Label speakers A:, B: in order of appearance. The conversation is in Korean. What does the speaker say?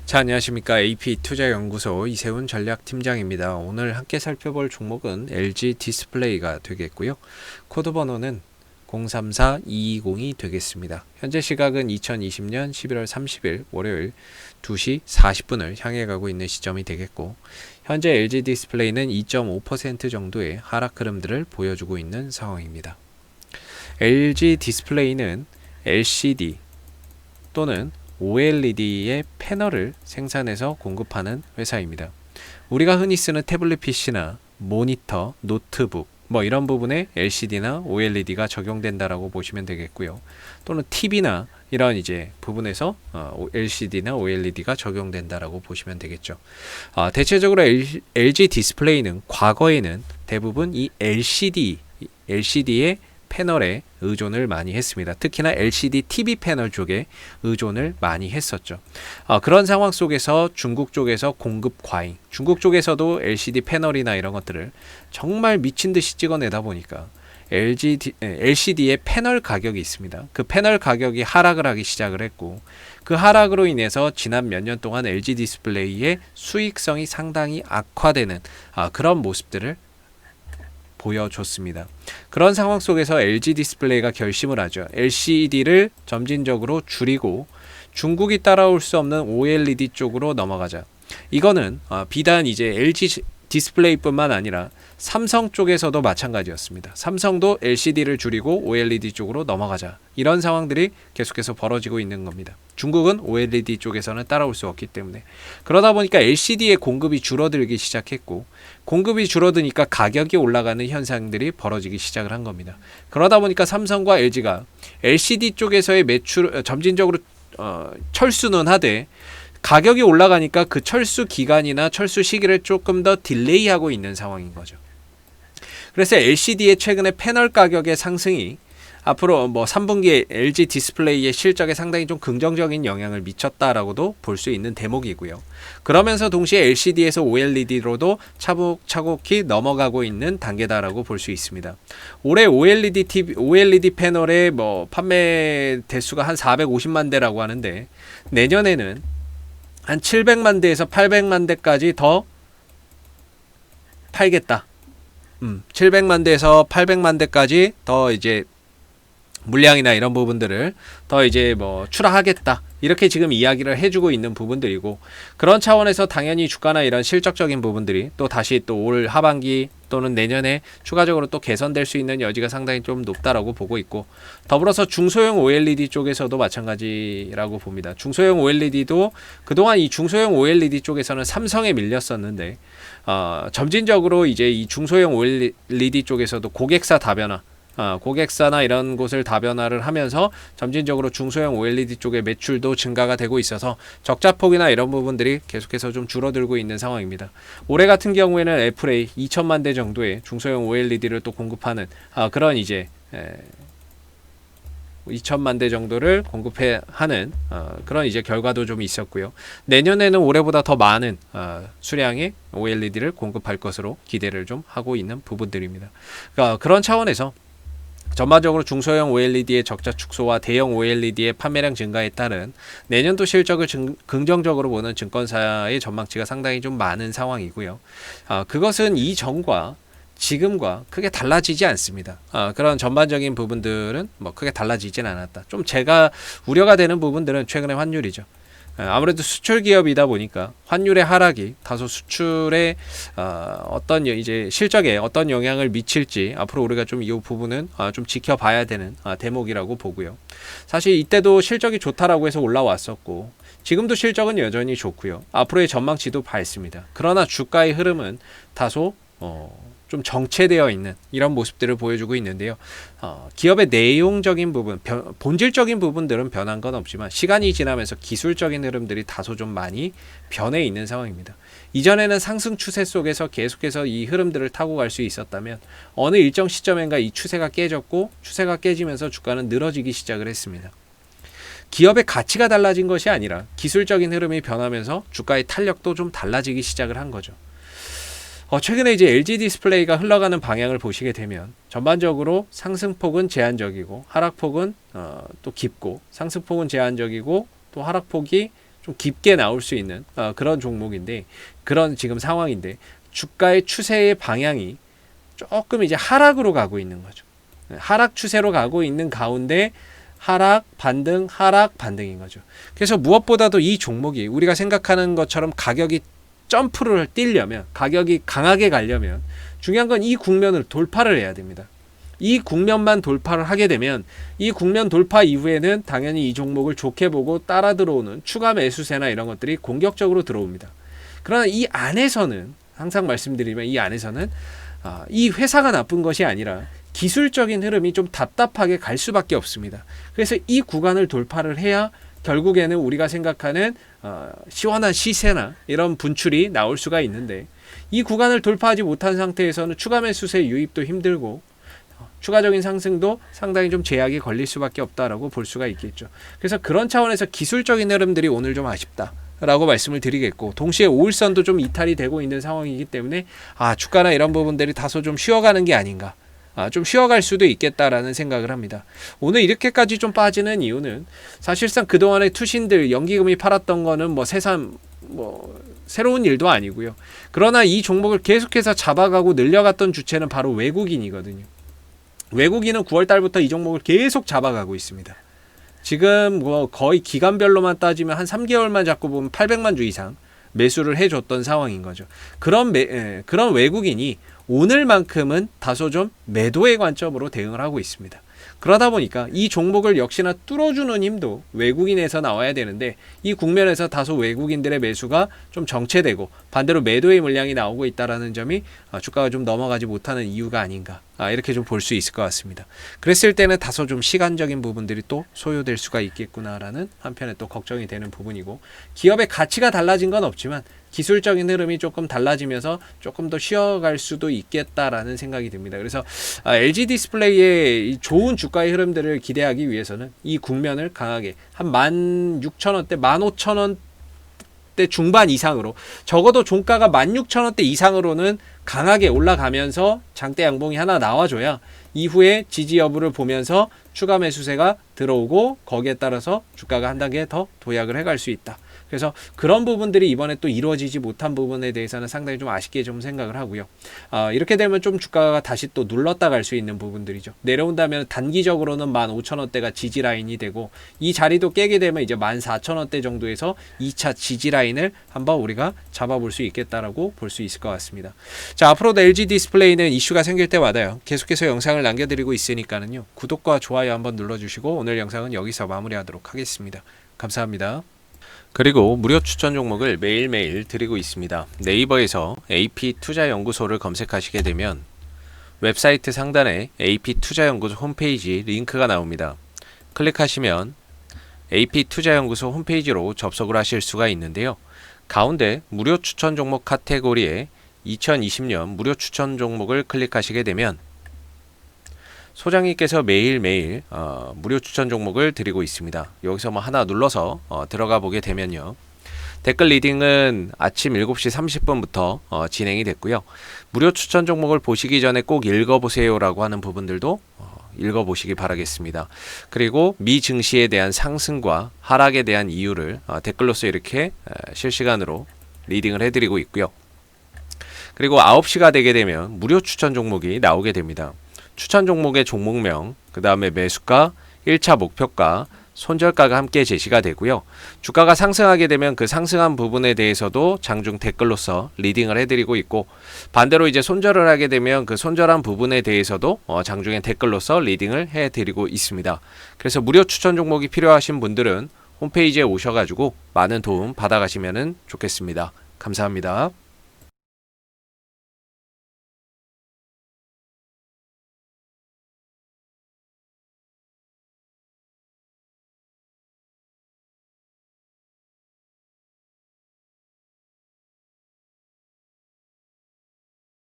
A: 자, 안녕하십니까. AP투자연구소 이세훈 전략팀장입니다. 오늘 함께 살펴볼 종목은 LG 디스플레이가 되겠고요. 코드 번호는 034220이 되겠습니다. 현재 시각은 2020년 11월 30일 월요일 2시 40분을 향해 가고 있는 시점이 되겠고, 현재 LG 디스플레이는 2.5% 정도의 하락 흐름들을 보여주고 있는 상황입니다. LG 디스플레이는 LCD 또는 OLED의 패널을 생산해서 공급하는 회사입니다. 우리가 흔히 쓰는 태블릿 PC나 모니터, 노트북 이런 부분에 LCD나 OLED가 적용된다라고 보시면 되겠고요. 또는 TV나 이런 부분에서 LCD나 OLED가 적용된다라고 보시면 되겠죠. 대체적으로 LG 디스플레이는 과거에는 대부분 이 LCD의 패널에 의존을 많이 했습니다. 특히나 LCD TV 패널 쪽에 의존을 많이 했었죠. 그런 상황 속에서 중국 쪽에서 공급 과잉, 중국 쪽에서도 LCD 패널이나 이런 것들을 정말 미친 듯이 찍어내다 보니까 LCD의 패널 가격이 있습니다. 그 패널 가격이 하락을 하기 시작을 했고, 그 하락으로 인해서 지난 몇 년 동안 LG 디스플레이의 수익성이 상당히 악화되는 그런 모습들을 보여줬습니다. 그런 상황 속에서 LG 디스플레이가 결심을 하죠. LCD를 점진적으로 줄이고 중국이 따라올 수 없는 OLED 쪽으로 넘어가자. 이거는 비단 LG 디스플레이뿐만 아니라 삼성 쪽에서도 마찬가지였습니다. 삼성도 LCD를 줄이고 OLED 쪽으로 넘어가자. 이런 상황들이 계속해서 벌어지고 있는 겁니다. 중국은 OLED 쪽에서는 따라올 수 없기 때문에. 그러다 보니까 LCD의 공급이 줄어들기 시작했고, 공급이 줄어드니까 가격이 올라가는 현상들이 벌어지기 시작을 한 겁니다. 그러다 보니까 삼성과 LG가 LCD 쪽에서의 매출 점진적으로 철수는 하되, 가격이 올라가니까 그 철수 기간이나 철수 시기를 조금 더 딜레이하고 있는 상황인 거죠. 그래서 LCD의 최근에 패널 가격의 상승이 앞으로 3분기에 LG 디스플레이의 실적에 상당히 좀 긍정적인 영향을 미쳤다라고도 볼 수 있는 대목이고요. 그러면서 동시에 LCD에서 OLED로도 차곡차곡히 넘어가고 있는 단계다라고 볼 수 있습니다. 올해 OLED 패널의 판매 대수가 한 450만 대라고 하는데, 내년에는 한 700만 대에서 800만 대까지 더 팔겠다. 700만 대에서 800만 대까지 더 물량이나 이런 부분들을 더 출하하겠다. 이렇게 지금 이야기를 해주고 있는 부분들이고, 그런 차원에서 당연히 주가나 이런 실적적인 부분들이 또 다시 또 올 하반기 또는 내년에 추가적으로 또 개선될 수 있는 여지가 상당히 좀 높다라고 보고 있고, 더불어서 중소형 OLED 쪽에서도 마찬가지라고 봅니다. 중소형 OLED도 그동안 이 중소형 OLED 쪽에서는 삼성에 밀렸었는데, 점진적으로 이 중소형 OLED 쪽에서도 고객사 다변화, 고객사나 이런 곳을 다변화를 하면서 점진적으로 중소형 OLED 쪽의 매출도 증가가 되고 있어서 적자폭이나 이런 부분들이 계속해서 좀 줄어들고 있는 상황입니다. 올해 같은 경우에는 애플에 2천만 대 정도의 중소형 OLED를 또 공급하는 그런 2천만 대 정도를 공급하는 그런 결과도 좀 있었고요. 내년에는 올해보다 더 많은 수량의 OLED를 공급할 것으로 기대를 좀 하고 있는 부분들입니다. 그런 차원에서 전반적으로 중소형 OLED의 적자 축소와 대형 OLED의 판매량 증가에 따른 내년도 실적을 긍정적으로 보는 증권사의 전망치가 상당히 좀 많은 상황이고요. 그것은 이전과 지금과 크게 달라지지 않습니다. 그런 전반적인 부분들은 크게 달라지진 않았다. 좀 제가 우려가 되는 부분들은 최근의 환율이죠. 아무래도 수출 기업이다 보니까 환율의 하락이 다소 수출의 어떤 실적에 어떤 영향을 미칠지 앞으로 우리가 좀 이 부분은 좀 지켜봐야 되는 대목이라고 보고요. 사실 이때도 실적이 좋다라고 해서 올라왔었고, 지금도 실적은 여전히 좋고요. 앞으로의 전망치도 밝습니다. 그러나 주가의 흐름은 다소 좀 정체되어 있는 이런 모습들을 보여주고 있는데요. 기업의 내용적인 부분, 본질적인 부분들은 변한 건 없지만 시간이 지나면서 기술적인 흐름들이 다소 좀 많이 변해 있는 상황입니다. 이전에는 상승 추세 속에서 계속해서 이 흐름들을 타고 갈 수 있었다면 어느 일정 시점인가 이 추세가 깨졌고, 추세가 깨지면서 주가는 늘어지기 시작을 했습니다. 기업의 가치가 달라진 것이 아니라 기술적인 흐름이 변하면서 주가의 탄력도 좀 달라지기 시작을 한 거죠. 최근에 LG 디스플레이가 흘러가는 방향을 보시게 되면 전반적으로 상승폭은 제한적이고 하락폭은 또 깊고, 상승폭은 제한적이고 또 하락폭이 좀 깊게 나올 수 있는 그런 종목인데, 그런 지금 상황인데 주가의 추세의 방향이 조금 이제 하락으로 가고 있는 거죠. 하락 추세로 가고 있는 가운데 하락 반등 하락 반등인 거죠. 그래서 무엇보다도 이 종목이 우리가 생각하는 것처럼 가격이 점프를 뛰려면, 가격이 강하게 가려면 중요한 건 이 국면을 돌파를 해야 됩니다. 이 국면만 돌파를 하게 되면 이 국면 돌파 이후에는 당연히 이 종목을 좋게 보고 따라 들어오는 추가 매수세나 이런 것들이 공격적으로 들어옵니다. 그러나 이 안에서는, 항상 말씀드리면 이 안에서는 이 회사가 나쁜 것이 아니라 기술적인 흐름이 좀 답답하게 갈 수밖에 없습니다. 그래서 이 구간을 돌파를 해야 결국에는 우리가 생각하는 시원한 시세나 이런 분출이 나올 수가 있는데, 이 구간을 돌파하지 못한 상태에서는 추가 매수세 유입도 힘들고 추가적인 상승도 상당히 좀 제약이 걸릴 수밖에 없다라고 볼 수가 있겠죠. 그래서 그런 차원에서 기술적인 흐름들이 오늘 좀 아쉽다라고 말씀을 드리겠고, 동시에 5일선도 좀 이탈이 되고 있는 상황이기 때문에 주가나 이런 부분들이 다소 좀 쉬어가는 게 아닌가, 좀 쉬어갈 수도 있겠다라는 생각을 합니다. 오늘 이렇게까지 좀 빠지는 이유는 사실상 그동안의 투신들, 연기금이 팔았던 거는 새삼 새로운 일도 아니고요. 그러나 이 종목을 계속해서 잡아가고 늘려갔던 주체는 바로 외국인이거든요. 외국인은 9월 달부터 이 종목을 계속 잡아가고 있습니다. 지금 거의 기간별로만 따지면 한 3개월만 잡고 보면 800만 주 이상 매수를 해줬던 상황인 거죠. 그런 외국인이 오늘만큼은 다소 좀 매도의 관점으로 대응을 하고 있습니다. 그러다 보니까 이 종목을 역시나 뚫어주는 힘도 외국인에서 나와야 되는데, 이 국면에서 다소 외국인들의 매수가 좀 정체되고 반대로 매도의 물량이 나오고 있다는 점이 주가가 좀 넘어가지 못하는 이유가 아닌가, 이렇게 좀 볼 수 있을 것 같습니다. 그랬을 때는 다소 좀 시간적인 부분들이 또 소요될 수가 있겠구나라는 한편에 또 걱정이 되는 부분이고, 기업의 가치가 달라진 건 없지만 기술적인 흐름이 조금 달라지면서 조금 더 쉬어갈 수도 있겠다라는 생각이 듭니다. 그래서 LG 디스플레이의 이 좋은 주가의 흐름들을 기대하기 위해서는 이 국면을 강하게 한 16,000원대, 15,000원대 중반 이상으로, 적어도 종가가 16,000원대 이상으로는 강하게 올라가면서 장대 양봉이 하나 나와줘야 이후에 지지 여부를 보면서 추가 매수세가 들어오고 거기에 따라서 주가가 한 단계 더 도약을 해갈 수 있다. 그래서 그런 부분들이 이번에 또 이루어지지 못한 부분에 대해서는 상당히 좀 아쉽게 좀 생각을 하고요. 이렇게 되면 좀 주가가 다시 또 눌렀다 갈 수 있는 부분들이죠. 내려온다면 단기적으로는 15,000원대가 지지 라인이 되고, 이 자리도 깨게 되면 이제 14,000원대 정도에서 2차 지지 라인을 한번 우리가 잡아볼 수 있겠다라고 볼 수 있을 것 같습니다. 자, 앞으로도 LG 디스플레이는 이슈가 생길 때마다요, 계속해서 영상을 남겨드리고 있으니까는요, 구독과 좋아요 한번 눌러주시고 오늘 영상은 여기서 마무리하도록 하겠습니다. 감사합니다. 그리고 무료 추천 종목을 매일매일 드리고 있습니다. 네이버에서 AP투자연구소를 검색하시게 되면 웹사이트 상단에 AP투자연구소 홈페이지 링크가 나옵니다. 클릭하시면 AP투자연구소 홈페이지로 접속을 하실 수가 있는데요. 가운데 무료 추천 종목 카테고리에 2020년 무료 추천 종목을 클릭하시게 되면 소장님께서 매일매일 무료 추천 종목을 드리고 있습니다. 여기서 하나 눌러서 들어가 보게 되면요, 댓글 리딩은 아침 7시 30분부터 진행이 됐고요. 무료 추천 종목을 보시기 전에 꼭 읽어보세요 라고 하는 부분들도 읽어보시기 바라겠습니다. 그리고 미 증시에 대한 상승과 하락에 대한 이유를 댓글로서 이렇게 실시간으로 리딩을 해드리고 있고요. 그리고 9시가 되게 되면 무료 추천 종목이 나오게 됩니다. 추천 종목의 종목명, 그 다음에 매수가, 1차 목표가, 손절가가 함께 제시가 되고요. 주가가 상승하게 되면 그 상승한 부분에 대해서도 장중 댓글로서 리딩을 해드리고 있고, 반대로 이제 손절을 하게 되면 그 손절한 부분에 대해서도 장중에 댓글로서 리딩을 해드리고 있습니다. 그래서 무료 추천 종목이 필요하신 분들은 홈페이지에 오셔가지고 많은 도움 받아가시면 좋겠습니다. 감사합니다.